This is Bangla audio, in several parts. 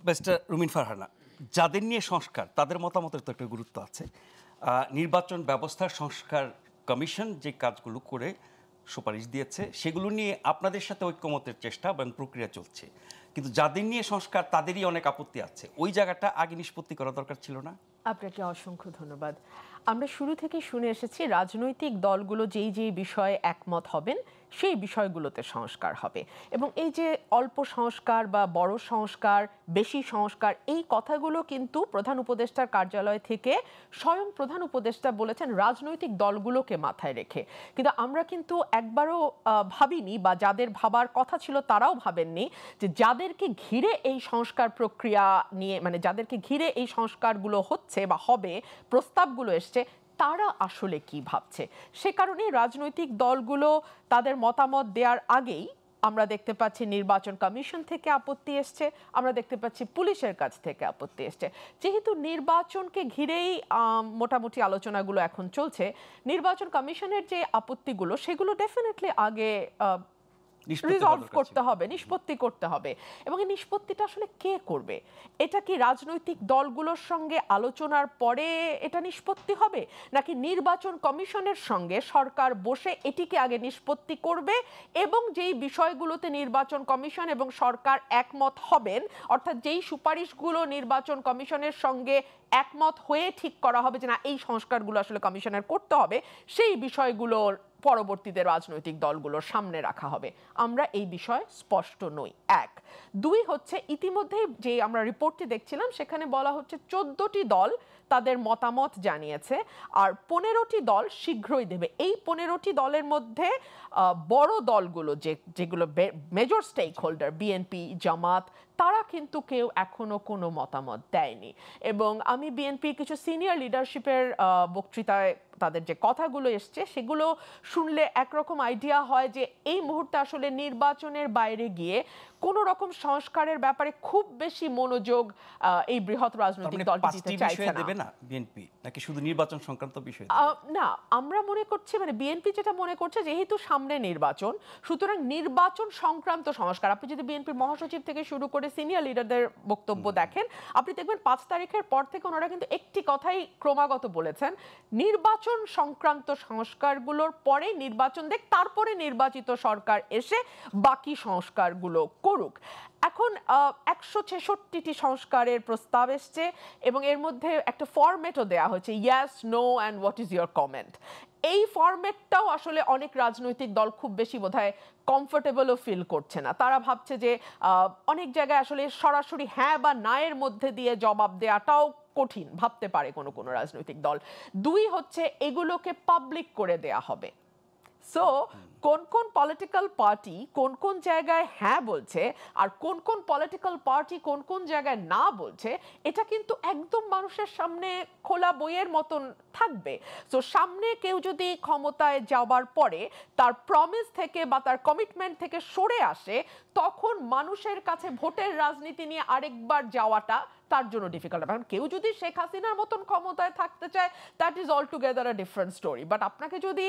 মিস্টার রুমিন ফারহানা, যাদের নিয়ে সংস্কার তাদের মতামতের তো একটা গুরুত্ব আছে। নির্বাচন ব্যবস্থার সংস্কার কমিশন যে কাজগুলো করে সুপারিশ দিয়েছে সেগুলো নিয়ে আপনাদের সাথে ঐক্যমতের চেষ্টা এবং প্রক্রিয়া চলছে, কিন্তু যাদের নিয়ে সংস্কার তাদেরই অনেক আপত্তি আছে। ওই জায়গাটা আগে নিষ্পত্তি করা দরকার ছিল না? আপনাকে অসংখ্য ধন্যবাদ। আমরা শুরু থেকে শুনে এসেছি রাজনৈতিক দলগুলো যেই যেই বিষয়ে একমত হবেন সেই বিষয়গুলোতে সংস্কার হবে, এবং এই যে অল্প সংস্কার বা বড় সংস্কার, বেশি সংস্কার, এই কথাগুলো কিন্তু প্রধান উপদেষ্টার কার্যালয় থেকে স্বয়ং প্রধান উপদেষ্টা বলেছেন রাজনৈতিক দলগুলোকে মাথায় রেখে। কিন্তু আমরা কিন্তু একবারও ভাবিনি, বা যাদের ভাবার কথা ছিল তারাও ভাবেননি যে যাদেরকে ঘিরে এই সংস্কার প্রক্রিয়া নিয়ে, মানে যাদেরকে ঘিরে এই সংস্কারগুলো হচ্ছে বা হবে, প্রস্তাবগুলো এসছে, তারা আসলে কি ভাবছে। সে কারণে রাজনৈতিক দলগুলো তাদের মতামত দেওয়ার আগেই আমরা দেখতে পাচ্ছি নির্বাচন কমিশন থেকে আপত্তি এসছে, আমরা দেখতে পাচ্ছি পুলিশের কাছ থেকে আপত্তি এসছে। যেহেতু নির্বাচনকে ঘিরেই মোটামুটি আলোচনাগুলো এখন চলছে, নির্বাচন কমিশনের যে আপত্তিগুলো সেগুলো ডেফিনেটলি আগে রিজলভ করতে হবে, নিষ্পত্তি করতে হবে। এবং এই নিষ্পত্তিটা আসলে কে করবে? এটা কি রাজনৈতিক দলগুলোর সঙ্গে আলোচনার পরে এটা নিষ্পত্তি হবে, নাকি নির্বাচন কমিশনের সঙ্গে সরকার বসে এটিকে আগে নিষ্পত্তি করবে, এবং যেই বিষয়গুলোতে নির্বাচন কমিশন এবং সরকার একমত হবেন, অর্থাৎ যেই সুপারিশগুলো নির্বাচন কমিশনের সঙ্গে একমত হয়ে ঠিক করা হবে যে না এই সংস্কারগুলো আসলে কমিশনের করতে হবে, সেই বিষয়গুলোর পরবর্তীতে রাজনৈতিক দলগুলোর সামনে রাখা হবে। আমরা এই বিষয়ে স্পষ্ট নই। এক। দুই হচ্ছে, ইতিমধ্যেই যে আমরা রিপোর্টটি দেখছিলাম সেখানে বলা হচ্ছে 14টি দল তাদের মতামত জানিয়েছে, আর 15টি দল শীঘ্রই দেবে। এই 15টি দলের মধ্যে বড় দলগুলো যেগুলো মেজর স্টেক হোল্ডার, বিএনপি, জামাত, তারা কিন্তু কেউ এখনো কোনো মতামত দেয়নি। এবং আমি বিএনপির কিছু সিনিয়র লিডারশিপের বক্তৃতায় তাদের যে কথাগুলো এসছে সেগুলো শুনলে একরকম আইডিয়া হয় যে এই মুহূর্তে আসলে নির্বাচনের বাইরে গিয়ে কোন রকম সংস্কারের ব্যাপারে খুব বেশি মনোযোগ এই বৃহৎ রাজনৈতিক দলটি দিতে চাইছে না। বিএনপি নাকি শুধু নির্বাচন সংক্রান্ত বিষয়? না, আমরা মনে করছি, মানে বিএনপি যেটা মনে করছে, যেহেতু সামনে নির্বাচন, সুতরাং নির্বাচন সংক্রান্ত সংস্কার, আপনি যদি বিএনপির মহাসচিব থেকে শুরু করে সিনিয়র লিডারদের বক্তব্য দেখেন, আপনি দেখবেন 5 তারিখের পর থেকে ওনারা কিন্তু একটি কথাই ক্রমাগত বলেছেন, নির্বাচন সংক্রান্ত সংস্কারগুলোর পরে নির্বাচন দেখ, তারপরে নির্বাচিত সরকার এসে বাকি সংস্কারগুলো করুক। এখন 166টি সংস্কারের প্রস্তাব এসছে, এবং এর মধ্যে একটা ফরম্যাটও দেওয়া হয়েছে, yes, no and what is your comment. এই ফরম্যাটটাও আসলে অনেক রাজনৈতিক দল খুব বেশি বোধহয় কমফোর্টেবলও ফিল করছে না। তারা ভাবছে যে অনেক জায়গায় আসলে সরাসরি হ্যাঁ বা না এর মধ্যে দিয়ে জবাব দেওয়াটাও কঠিন ভাবতে পারে কোনো কোনো রাজনৈতিক দল। দুই হচ্ছে, এগুলোকে পাবলিক করে দেয়া হবে। সো কোন কোন পলিটিক্যাল পার্টি কোন কোন জায়গায় হ্যাঁ বলছে, আর কোন কোন পলিটিক্যাল পার্টি কোন কোন জায়গায় না বলছে, এটা কিন্তু একদম মানুষের সামনে খোলা বইয়ের মতন থাকবে। সো সামনে কেউ যদি ক্ষমতায় যাওয়ার পরে তার প্রমিস থেকে বা তার কমিটমেন্ট থেকে সরে আসে, তখন মানুষের কাছে ভোটের রাজনীতি নিয়ে আরেকবার যাওয়াটা তার জন্য ডিফিকাল্ট। কারণ কেউ যদি শেখ হাসিনার মতন ক্ষমতায় থাকতে চায়, that is all together a different story. But আপনাকে যদি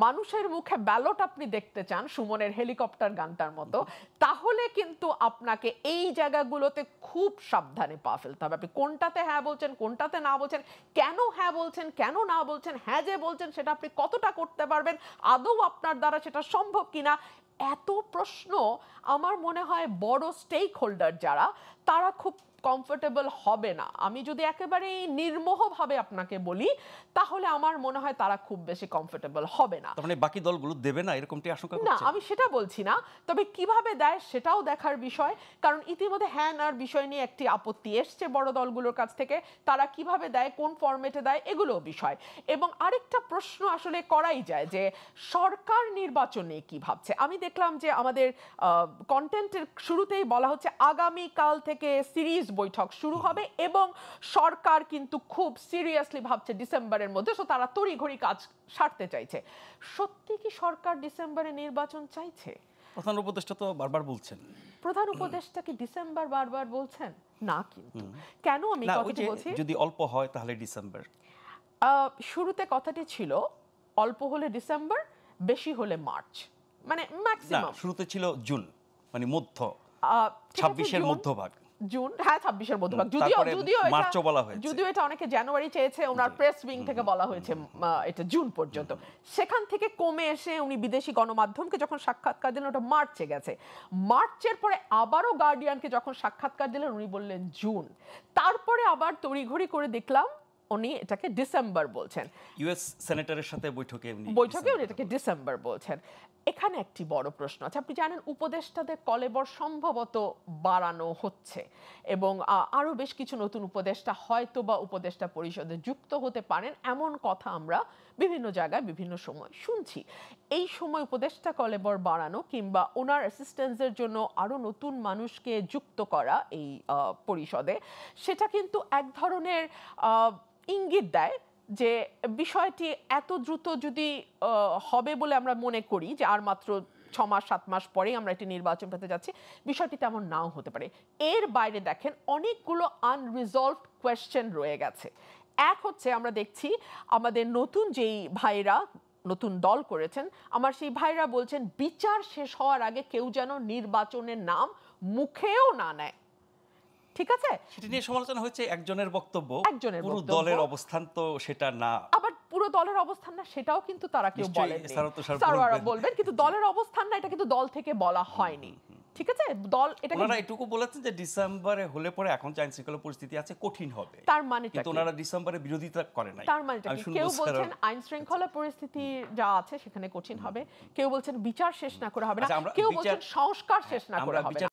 মানুষের মুখে ব্যালট আপনি দেখতে চান, সুমনের হেলিকপ্টার গানটার মতো, তাহলে কিন্তু আপনাকে এই জায়গাগুলোতে খুব সাবধানে পা ফেলতে হবে। আপনি কোনটাতে হ্যাঁ বলছেন, কোনটাতে না বলছেন, কেন হ্যাঁ বলছেন, কেন না বলছেন, হ্যাঁ যে বলছেন সেটা আপনি কতটা করতে পারবেন, আদৌ আপনার দ্বারা সেটা সম্ভব কিনা, এত প্রশ্ন আমার মনে হয় বড় স্টেক হোল্ডার যারা, তারা খুব কমফোর্টেবল হবে না। আমি যদি একেবারে নির্মোহভাবে আপনাকে বলি, তাহলে আমার মনে হয় তারা খুব বেশি কমফোর্টেবল হবে না। মানে বাকি দলগুলো দেবে না এরকমটি আশঙ্কা করছেন? না, আমি সেটা বলছি না, তবে কিভাবে দেয় সেটাও দেখার বিষয়। কারণ ইতিমধ্যে হ্যাঁ নার বিষয় নিয়ে একটি আপত্তি এসছে বড় দলগুলোর কাছ থেকে, তারা কিভাবে দেয়, কোন ফরম্যাটে দেয়, এগুলো বিষয়। এবং আরেকটা প্রশ্ন আসলে করাই যায় যে সরকার নির্বাচনে কি ভাবছে। আমি দেখলাম যে আমাদের কন্টেন্টের শুরুতেই বলা হচ্ছে আগামী কাল থেকে সিরিজ বৈঠক শুরু হবে, এবং সরকার কিন্তু খুব সিরিয়াসলি ভাবছে ডিসেম্বরের মধ্যে, সো তারা তড়িঘড়ি কাজ সারতে চাইছে। সত্যি কি সরকার ডিসেম্বরে নির্বাচন চাইছে? প্রধান উপদেষ্টা তো বারবার বলছেন। প্রধান উপদেষ্টা কি ডিসেম্বর বারবার বলছেন? না, কিন্তু কেন আমি কথাটি বলছি, যদি অল্প হয় তাহলে ডিসেম্বর। শুরুতে কথাটি ছিল অল্প হলে ডিসেম্বর, বেশি হলে মার্চ, মানে ম্যাক্সিমাম। শুরুতে ছিল জুন, মানে মধ্য 26-এর মধ্যভাগ। জুন, হ্যাঁ 26-এর মধ্যভাগ। যদিও এটা অনেকে জানুয়ারি চেয়েছে, ওনার প্রেস উইং থেকে বলা হয়েছে এটা জুন পর্যন্ত। সেখান থেকে কমে এসে উনি বিদেশি গণমাধ্যমকে যখন সাক্ষাৎকার দিলেন ওটা মার্চে গেছে। মার্চের পরে আবারও গার্ডিয়ানকে যখন সাক্ষাৎকার দিলেন উনি বললেন জুন। তারপরে আবার তড়িঘড়ি করে দেখলাম উনি এটাকে ডিসেম্বর বলছেন। ইউএস সেনেটরের সাথে বৈঠকে উনি এটাকে ডিসেম্বর বলছেন। এখানে একটি বড় প্রশ্ন আছে। আপনি জানেন উপদেষ্টাদের কলেবর সম্ভবত বাড়ানো হচ্ছে এবং আরো বেশ কিছু নতুন উপদেষ্টা হয়তো বা উপদেষ্টা পরিষদে যুক্ত হতে পারেন, এমন কথা আমরা বিভিন্ন জায়গায় বিভিন্ন সময় শুনছি। এই সময় উপদেষ্টা কলেবর বাড়ানো কিংবা ওনার অ্যাসিস্ট্যান্সের জন্য আরো নতুন মানুষকে যুক্ত করা এই পরিষদে, সেটা কিন্তু এক ধরনের ইঙ্গিত দেয় যে বিষয়টি এত দ্রুত যদি হবে বলে আমরা মনে করি যে আর মাত্র 6 মাস 7 মাস পরেই আমরা একটি নির্বাচন পেতে যাচ্ছি, বিষয়টি তেমন নাও হতে পারে। এর বাইরে দেখেন অনেকগুলো আনরিজলভড কোয়েশ্চেন রয়ে গেছে। এক হচ্ছে আমরা দেখছি আমাদের নতুন যেই ভাইরা নতুন দল করেছেন, আমার সেই ভাইরা বলছেন বিচার শেষ হওয়ার আগে কেউ যেন নির্বাচনের নাম মুখেও না নেয়। ঠিক আছে, সেটা নিয়ে সমালোচনা হচ্ছে একজনের বক্তব্য, পুরো বক্তব্য। দলের অবস্থান তো সেটা না। আবার পুরো দলের অবস্থান না সেটাও কিন্তু তারা কেউ বলেননি, স্যাররা বলবেন, কিন্তু দলের অবস্থান না এটা কিন্তু দল থেকে বলা হয়নি। ঠিক আছে, দল এটা ওনারা এটুকু বলেছেন যে ডিসেম্বরে হলে পরে এখন যে আইনশৃঙ্খলা পরিস্থিতি আছে কঠিন হবে, তার মানে কিন্তু ওনারা ডিসেম্বরে বিরোধিতা করে নাই। তার মানে কেউ বলছেন আইন শৃঙ্খলা পরিস্থিতি যা আছে সেখানে কঠিন হবে, কেউ বলছেন বিচার শেষ না করে হবে না, কেউ বলছেন সংস্কার শেষ না করে হবে না।